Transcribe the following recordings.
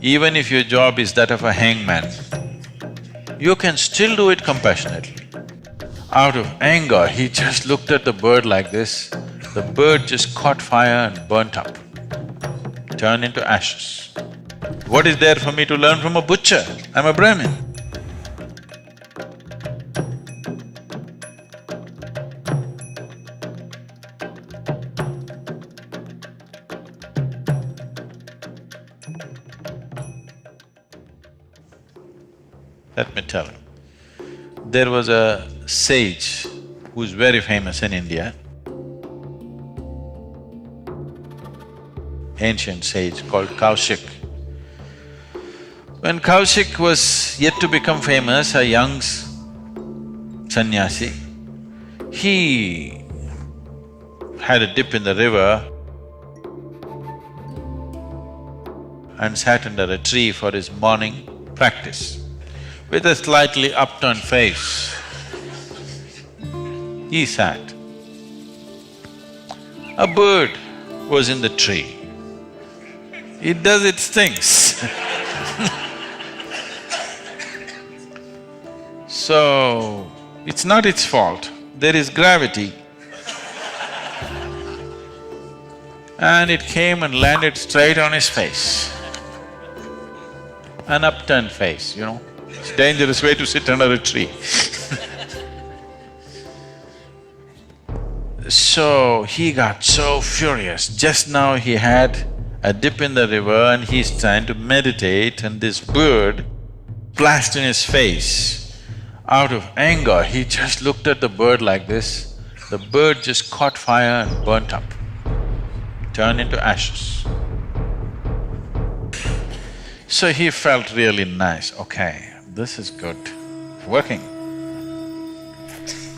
Even if your job is that of a hangman, you can still do it compassionately. Out of anger, he just looked at the bird like this, the bird just caught fire and burnt up, turned into ashes. What is there for me to learn from a butcher? I'm a Brahmin. Let me tell you. There was a sage who's very famous in India, ancient sage called Kaushik. When Kaushik was yet to become famous, a young sannyasi, he had a dip in the river and sat under a tree for his morning practice. With a slightly upturned face, he sat. A bird was in the tree. It does its things. So, it's not its fault, there is gravity. And it came and landed straight on his face. An upturned face, you know. It's a dangerous way to sit under a tree. So he got so furious. Just now he had a dip in the river and he's trying to meditate and this bird splashed in his face. Out of anger, he just looked at the bird like this. The bird just caught fire and burnt up, turned into ashes. So he felt really nice, okay, this is good, working.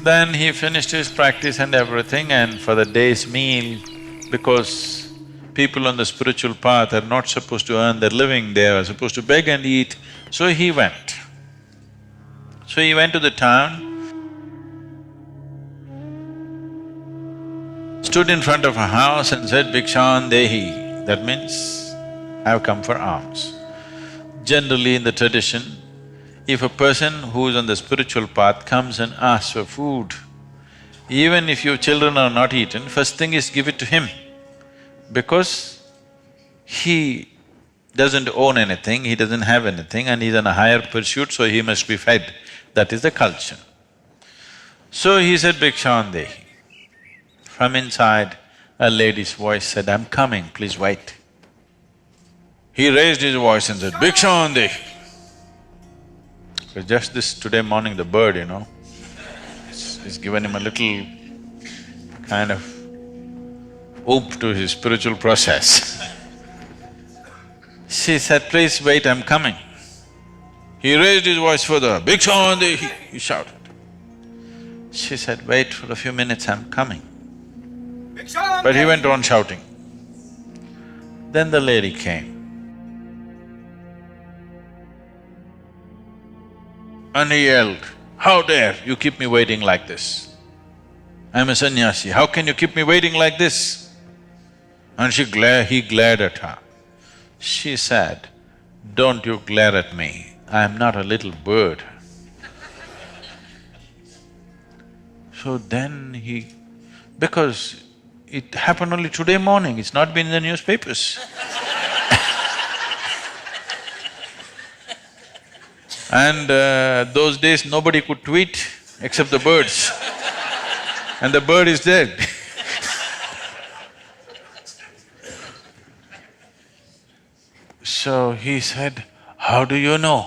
Then he finished his practice and everything, and for the day's meal, because people on the spiritual path are not supposed to earn their living, they are supposed to beg and eat, so he went. So he went to the town, stood in front of a house and said, "Bhikshan dehi," that means, "I've come for alms." Generally in the tradition, if a person who is on the spiritual path comes and asks for food, even if your children are not eaten, first thing is give it to him. Because he doesn't own anything, he doesn't have anything and he's on a higher pursuit, so he must be fed. That is the culture. So he said, "Bhikshan dehi." From inside, a lady's voice said, "I'm coming, please wait." He raised his voice and said, "Bhikshan dehi." So just this today morning, the bird, you know, it's given him a little kind of oomph to his spiritual process. She said, "Please wait, I'm coming." He raised his voice further, "Bhikshan dehi," he shouted. She said, "Wait for a few minutes, I'm coming." But he went on shouting. Then the lady came. And he yelled, "How dare you keep me waiting like this? I'm a sannyasi, how can you keep me waiting like this?" And he glared at her. She said, "Don't you glare at me, I'm not a little bird." So then because it happened only today morning, it's not been in the newspapers. And those days nobody could tweet except the birds, and the bird is dead. So he said, "How do you know?"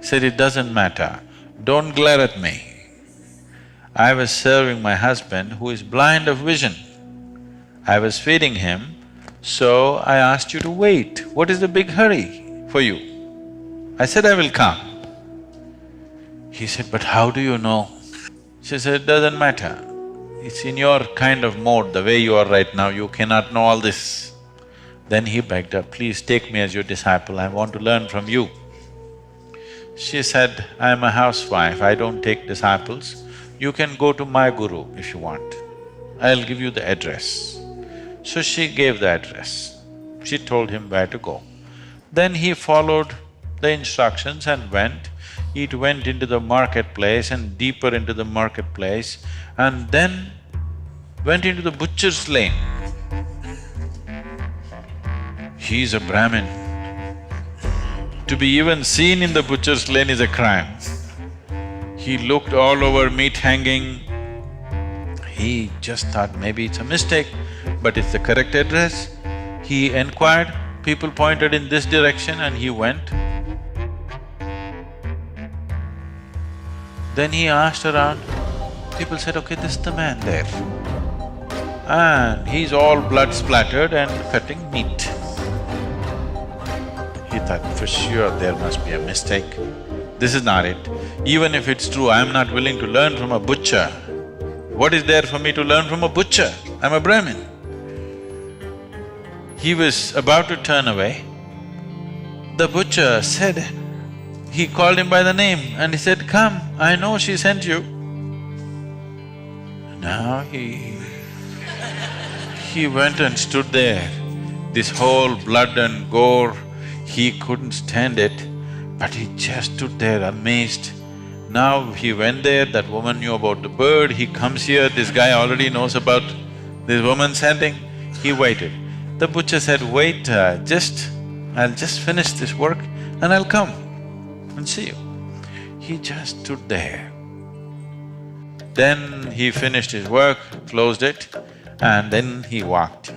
He said, "It doesn't matter, don't glare at me. I was serving my husband who is blind of vision. I was feeding him, so I asked you to wait. What is the big hurry for you? I said, I will come." He said, "But how do you know?" She said, "It doesn't matter. It's in your kind of mode, the way you are right now, you cannot know all this." Then he begged her, "Please take me as your disciple, I want to learn from you." She said, "I am a housewife, I don't take disciples. You can go to my guru if you want. I'll give you the address." So she gave the address. She told him where to go. Then he followed the instructions and went. It went into the marketplace and deeper into the marketplace, and then went into the butcher's lane. He is a Brahmin. To be even seen in the butcher's lane is a crime. He looked all over, meat hanging. He just thought maybe it's a mistake, but it's the correct address. He inquired, people pointed in this direction and he went. Then he asked around, people said, okay, this is the man there. And he's all blood splattered and cutting meat. He thought, for sure there must be a mistake. This is not it. Even if it's true, I'm not willing to learn from a butcher. What is there for me to learn from a butcher? I'm a Brahmin. He was about to turn away. The butcher said, he called him by the name and he said, come, I know she sent you. Now he went and stood there. This whole blood and gore, he couldn't stand it, but he just stood there amazed. Now he went there, that woman knew about the bird, he comes here, this guy already knows about this woman sending. He waited. The butcher said, wait, I'll just finish this work and I'll come and see you. He just stood there. Then he finished his work, closed it, and then he walked.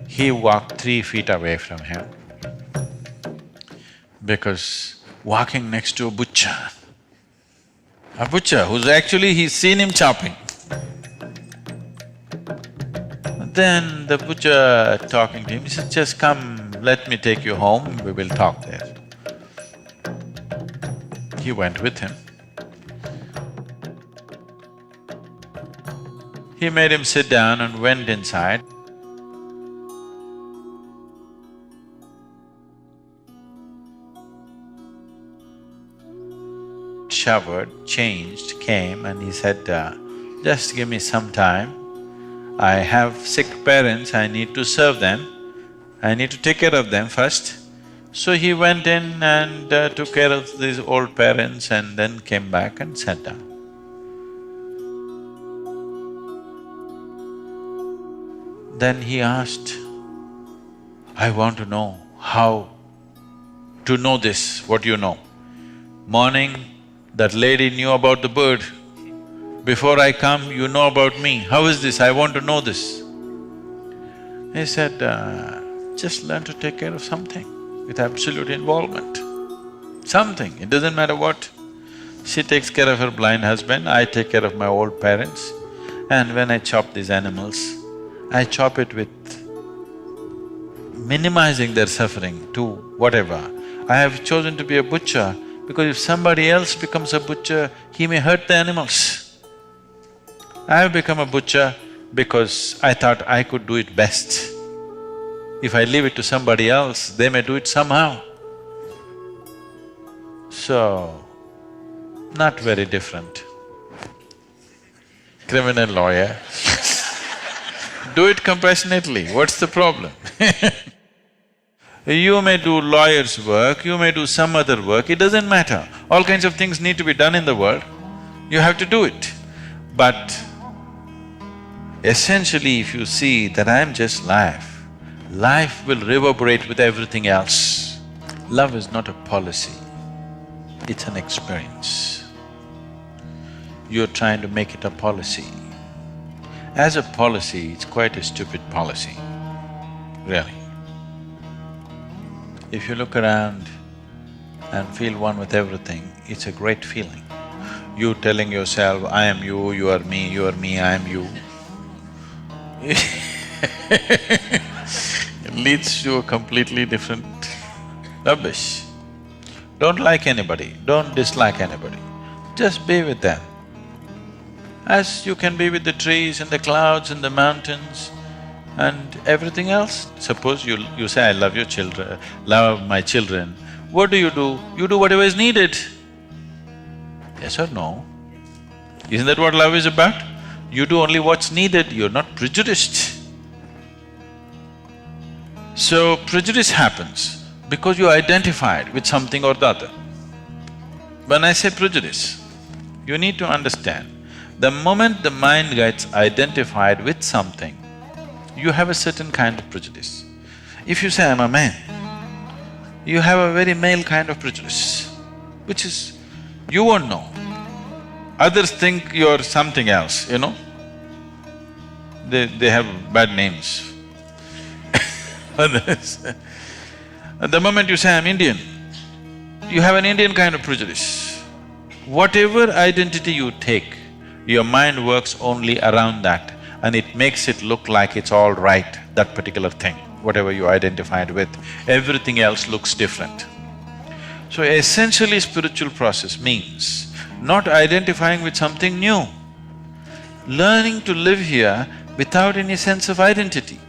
He walked 3 feet away from him, because walking next to a butcher who's actually… he's seen him chopping. Then the butcher talking to him, he said, just come, let me take you home, we will talk there. He went with him. He made him sit down and went inside. Showered, changed, came and he said, just give me some time. I have sick parents, I need to serve them, I need to take care of them first. So he went in and took care of these old parents and then came back and sat down. Then he asked, I want to know how to know this, what you know. Morning, that lady knew about the bird. Before I come, you know about me. How is this? I want to know this. He said, just learn to take care of something with absolute involvement. Something, it doesn't matter what. She takes care of her blind husband, I take care of my old parents. And when I chop these animals, I chop it with minimizing their suffering to whatever. I have chosen to be a butcher because if somebody else becomes a butcher, he may hurt the animals. I have become a butcher because I thought I could do it best. If I leave it to somebody else, they may do it somehow. So, not very different. Criminal lawyer do it compassionately, what's the problem? You may do lawyer's work, you may do some other work, it doesn't matter. All kinds of things need to be done in the world, you have to do it. But essentially, if you see that I'm just life, life will reverberate with everything else. Love is not a policy, it's an experience. You're trying to make it a policy. As a policy, it's quite a stupid policy, really. If you look around and feel one with everything, it's a great feeling. You telling yourself, I am you, you are me, I am you. It leads to a completely different rubbish. Don't like anybody, don't dislike anybody, just be with them. As you can be with the trees and the clouds and the mountains and everything else. Suppose you say, I love your children, love my children. What do? You do whatever is needed. Yes or no? Isn't that what love is about? You do only what's needed, you're not prejudiced. So prejudice happens. because you identified with something or the other. When I say prejudice, you need to understand, the moment the mind gets identified with something, you have a certain kind of prejudice. If you say, I'm a man, you have a very male kind of prejudice, which is, you won't know. Others think you're something else, you know? They have bad names. Others. The moment you say, I'm Indian, you have an Indian kind of prejudice. Whatever identity you take, your mind works only around that and it makes it look like it's all right, that particular thing, whatever you identified with. Everything else looks different. So essentially spiritual process means not identifying with something new, learning to live here without any sense of identity,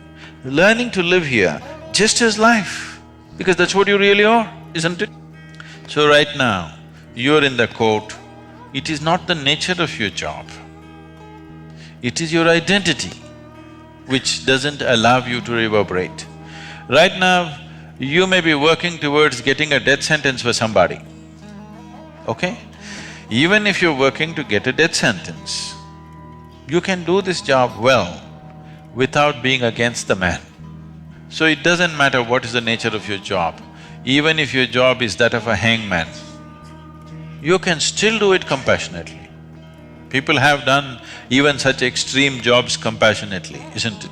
learning to live here just as life, because that's what you really are, isn't it? So right now, you're in the court, it is not the nature of your job, it is your identity which doesn't allow you to reverberate. Right now, you may be working towards getting a death sentence for somebody, okay? Even if you're working to get a death sentence, you can do this job well without being against the man. So it doesn't matter what is the nature of your job. Even if your job is that of a hangman, you can still do it compassionately. People have done even such extreme jobs compassionately, isn't it?